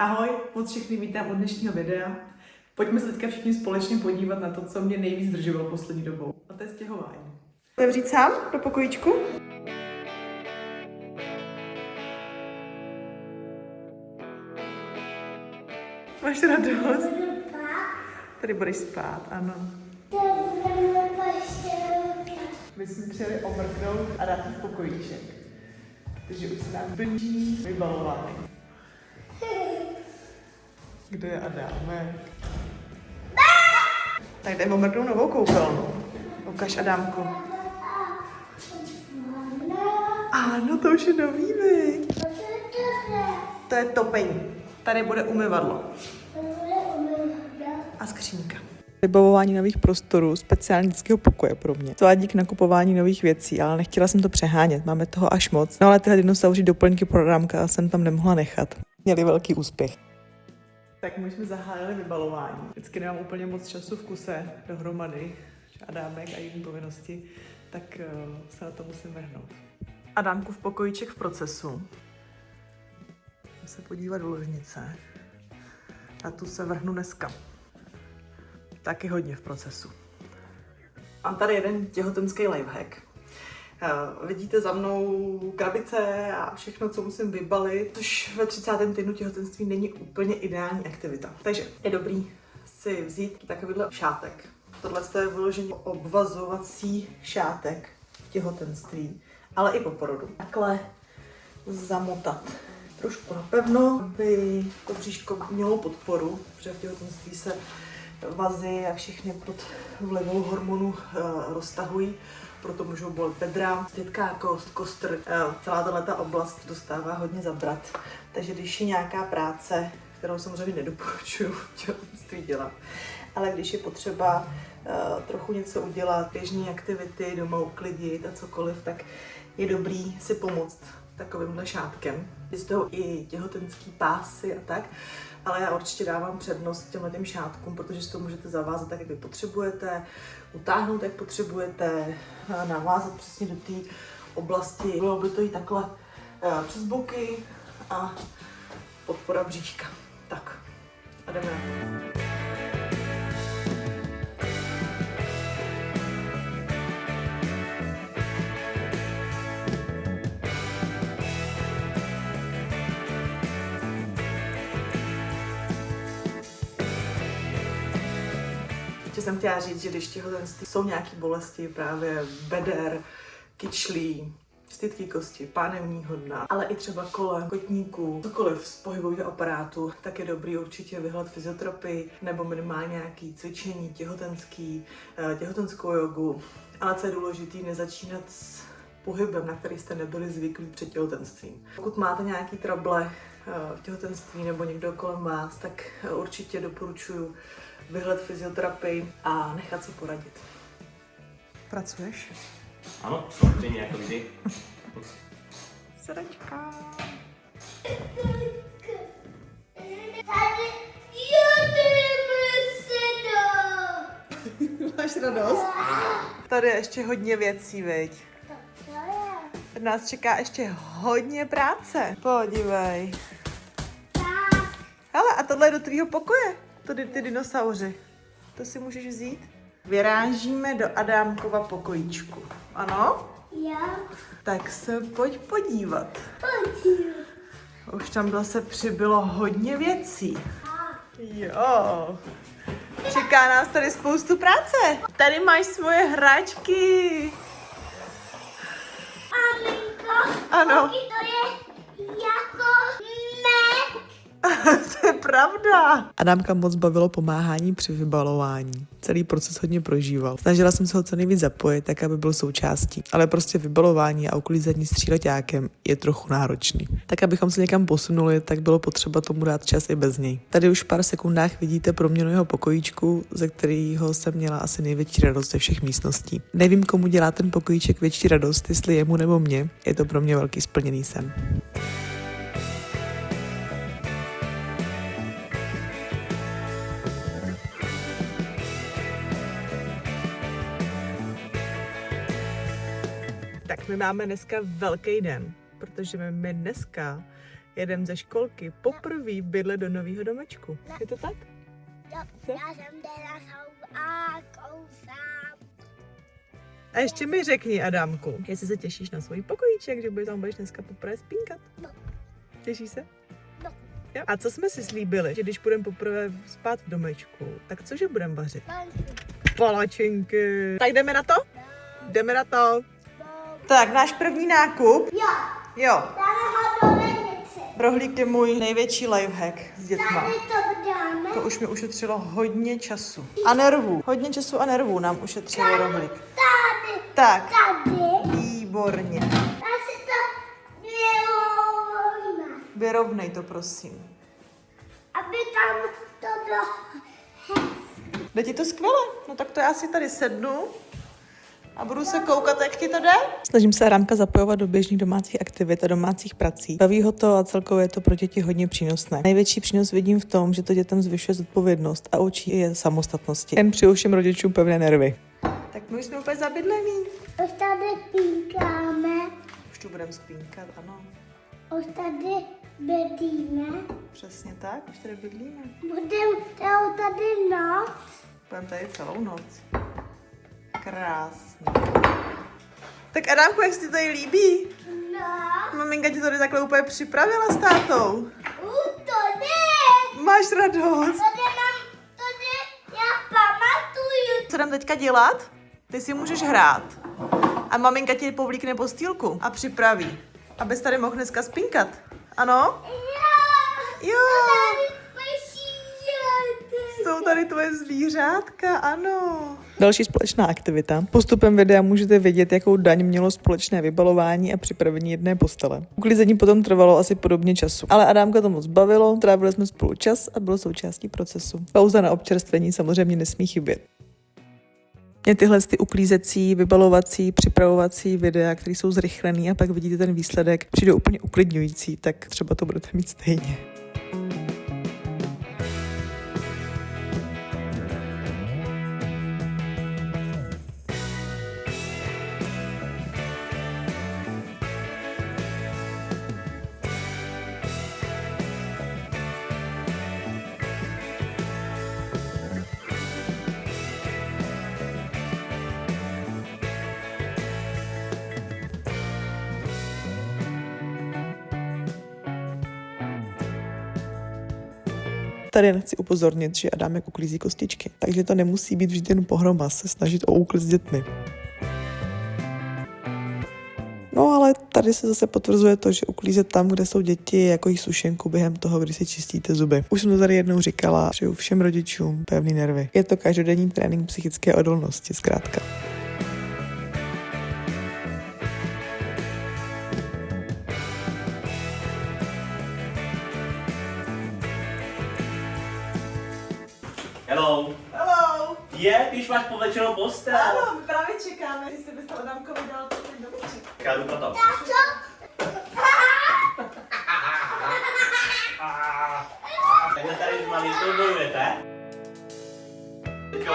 Ahoj, moc všechny vítám u dnešního videa. Pojďme se teďka všichni společně podívat na to, co mě nejvíc zdržovalo poslední dobou. A to je stěhování. Otevřít sám do pokojíčku? Máš radost? Tady budeš spát, ano. My jsme přijeli omrknout a dát v pokojíček. Takže už se nám blíží vybalování. Kde je Adámek? Tak jdeme omrknout novou koupelnu. Ukaž, Adámku. Ano, to už je nový, viď? To je topení. Tady bude umyvadlo. A skřínka. Vybavování nových prostorů, speciálnického pokoje pro mě. Svádí k nakupování nových věcí, ale nechtěla jsem to přehánět, máme toho až moc. No ale tyhle dinosauři doplňky pro Adámka jsem tam nemohla nechat. Měli velký úspěch. Tak my jsme zahájili vybalování. Vždycky nemám úplně moc času v kuse dohromady. Adámek a jiné povinnosti, tak se na to musím vrhnout. Adámku v pokojíček v procesu. Musím se podívat do ložnice. Na tu se vrhnu dneska. Taky hodně v procesu. Mám tady jeden těhotenský lifehack. Vidíte za mnou krabice a všechno, co musím vybalit, což ve 30. týdnu těhotenství není úplně ideální aktivita. Takže je dobrý si vzít takovýhle šátek. Tohle je vyloženě obvazovací šátek v těhotenství, ale i po porodu. Takhle zamotat. Trošku napevno, aby to bříško mělo podporu, protože v těhotenství se vazy a všechny pod vlivou hormonů roztahují, proto můžou bolet bedra, dětká kost, kostr. Celá tato oblast dostává hodně zabrat, takže když je nějaká práce, kterou samozřejmě nedoporučuju v těhotenství dělat, ale když je potřeba trochu něco udělat, běžné aktivity, doma uklidit a cokoliv, tak je dobrý si pomoct takovýmhle šátkem. Z toho i těhotenský pásy a tak, ale já určitě dávám přednost těmhle šátkům, protože si to můžete zavázat tak, jak vy potřebujete, utáhnout, jak potřebujete, navázat přesně do té oblasti. Bylo by to jít takhle přes boky a podpora bříška. Tak, a jdeme na to. Jsem chtěla říct, že když těhotenství jsou nějaké bolesti právě beder, kyčlí, stytky kosti, pánevního dna, ale i třeba kolen, kotníků, cokoliv z pohybového aparátu, tak je dobrý určitě vyhledat fyzioterapii nebo minimálně nějaké cvičení těhotenský, těhotenskou jogu. Ale co je důležité, nezačínat s pohybem, na který jste nebyli zvyklí před těhotenstvím. Pokud máte nějaké trable v těhotenství nebo někdo kolem vás, tak určitě doporučuji vyhledat fyzioterapii a nechat se poradit. Pracuješ? Ano, samozřejmě jako vždy. Srdečka. Máš radost? Tady je ještě hodně věcí, viď? Nás čeká ještě hodně práce. Podívej. Hele, a tohle je do tvýho pokoje. Tady ty dinosauři. To si můžeš vzít? Vyrážíme do Adámkova pokojíčku. Ano? Jo. Tak se pojď podívat. Už tam zase přibylo hodně věcí. Jo. Čeká nás tady spoustu práce. Tady máš svoje hračky. Maminko, Ano. to je jako mek. To je pravda. Adámka moc bavilo pomáhání při vybalování. Celý proces hodně prožíval. Snažila jsem se ho co nejvíc zapojit, tak aby byl součástí. Ale prostě vybalování a uklízení stříleťákem je trochu náročný. Tak abychom se někam posunuli, tak bylo potřeba tomu dát čas i bez něj. Tady už v pár sekundách vidíte proměnu jeho pokojíčku, ze kterého jsem měla asi největší radost ze všech místností. Nevím, komu dělá ten pokojíček větší radost, jestli jemu nebo mě. Je to pro mě velký splněný sen. Tak my máme dneska velký den, protože my dneska jedem ze školky poprvé bydle do nového domečku. Je to tak? Já jsem teda a kousám. A ještě mi řekni, Adamku, jestli se těšíš na svůj pokojíček, že tam budeš dneska poprvé spínkat. No. Těšíš se? No. Jo. A co jsme si slíbili, že když budeme poprvé spát v domečku, tak cože budeme vařit? Palačinky. Tak jdeme na to? Jdeme na to. Tak, náš první nákup. Jo, Jo. dáme ho do lednice. Rohlík je můj největší lifehack s dětma. Tady to dáme. To už mi ušetřilo hodně času. A nervů. Hodně času a nervů nám ušetřilo rohlík. Tady, Tak, tady. výborně. Já si to vyrovnám, Vyrovnej to, prosím. aby tam to bylo hezké. Jde ti to skvěle? No tak to já si tady sednu a budu se koukat, jak ti to jde. Snažím se Adámka zapojovat do běžných domácích aktivit a domácích prací. Baví ho to a celkově je to pro děti hodně přínosné. Největší přínos vidím v tom, že to dětem zvyšuje zodpovědnost a učí je samostatnosti. Jen při všem rodičům pevné nervy. Tak my už jsme úplně zabydlení. Už tady pínkáme, Už tu budeme spínkat, ano. už tady bydlíme, Přesně tak, už tady bydlíme. budeme tady noc. Budeme tady celou noc. Krásně. Tak Adámku, jak se ti tady líbí? No, Maminka ti to tady takhle úplně připravila s tátou. to ne. Máš radost. Tady já pamatuju. Co jdem teďka dělat? Ty si můžeš hrát. A maminka ti povlíkne postýlku a připraví, abys tady mohl dneska spínkat. Ano? Jo. Jsou tady tvoje zvířátka, ano. Další společná aktivita. Postupem videa můžete vidět, jakou daň mělo společné vybalování a připravení jedné postele. Uklízení potom trvalo asi podobně času. Ale Adámka to moc bavilo, trávili jsme spolu čas a bylo součástí procesu. Pauza na občerstvení samozřejmě nesmí chybět. Mě tyhle ty uklízecí, vybalovací, připravovací videa, které jsou zrychlený a pak vidíte ten výsledek, přijde úplně uklidňující, tak třeba to budete mít stejně. Tady chci upozornit, že Adámek uklízí kostičky, takže to nemusí být vždy jen pohroma se snažit o úklid s dětmi. No ale tady se zase potvrzuje to, že uklízet tam, kde jsou děti, je jako jich sušenku během toho, kdy si čistíte zuby. Už jsem to tady jednou říkala, přeju všem rodičům pevný nervy. Je to každodenní trénink psychické odolnosti, zkrátka. Hello. Hello! Ty už máš povlečenou postel. Ano, my právě čekáme, jestli byste Adámkovi dal ten domeček. Já jdu pro to. Takhle tady s maminkou bojujete? Jo.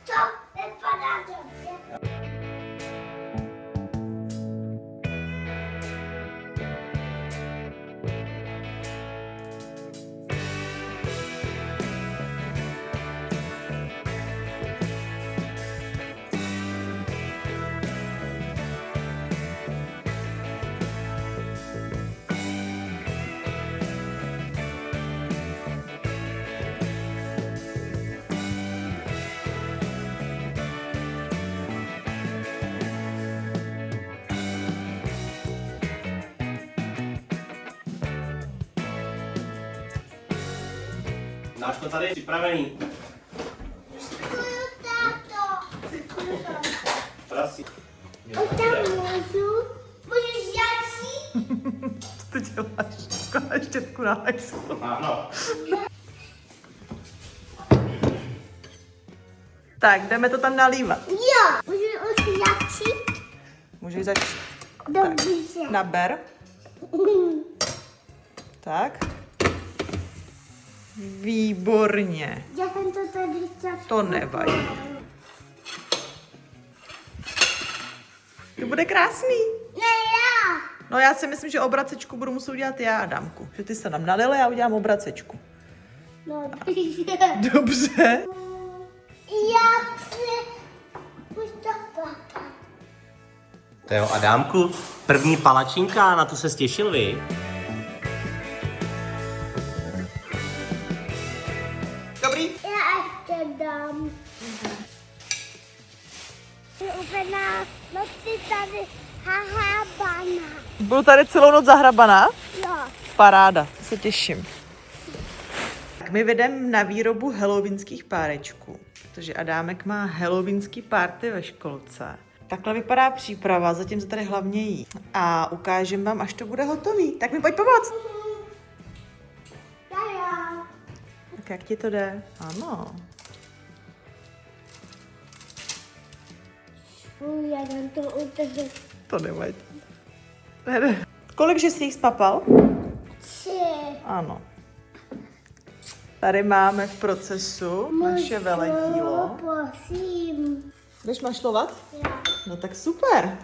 To vypadá dobře. Máš to tady připravený. Prosím. Můžeš jít? Co ty děláš? Skládáš štětku na lajsu. Ano. Tak, jdeme to tam nalívat. Jo. Můžu už začít? Můžeš začít. Dobře. Naber. Tak. Výborně. Já jsem to tady chtěla. To nevadí. To bude krásný. Ne, já. No já si myslím, že obracečku budu muset udělat já, Adamku. Že ty se nám nalili, já udělám obracečku. No, Dobře. já chci už to plakat. To jo, Adámku, první palačinka, na to se těšil vy. Dobrý? Já ještě dám. Jsi uvedená, noci tady hahabana. Budu tady celou noc zahrabaná? Jo. Paráda, se těším. Tak my vedeme na výrobu halloweenských párečků, protože Adámek má halloweenský party ve školce. Takhle vypadá příprava, zatím se tady hlavně jí. A ukážem vám, až to bude hotový. Tak mi pojď pomoct. Jo. Tak jak ti to jde? Ano. Já jsem to utržil. To nevadí. Ne. Kolik jsi jich spapal? 3. Ano. Tady máme v procesu naše veledílo. Prosím. Jdeš mašlovat? Jo. No tak super.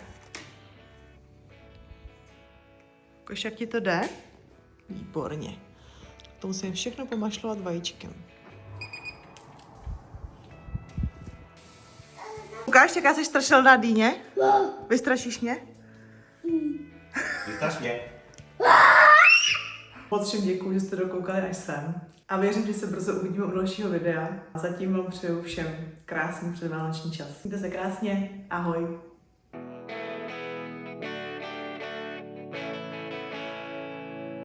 Kož, jak ti to jde? Výborně. To musím všechno pomašlovat vajíčkem. Ukáž, jaká jsi strašilná dýně? Vystrašíš mě? Vystraš mě. Moc všem děkuji, že jste dokoukali až sem. A věřím, že se brzo uvidíme u dalšího videa. A zatím vám přeju všem krásný předvánoční čas. Mějte se krásně. Ahoj.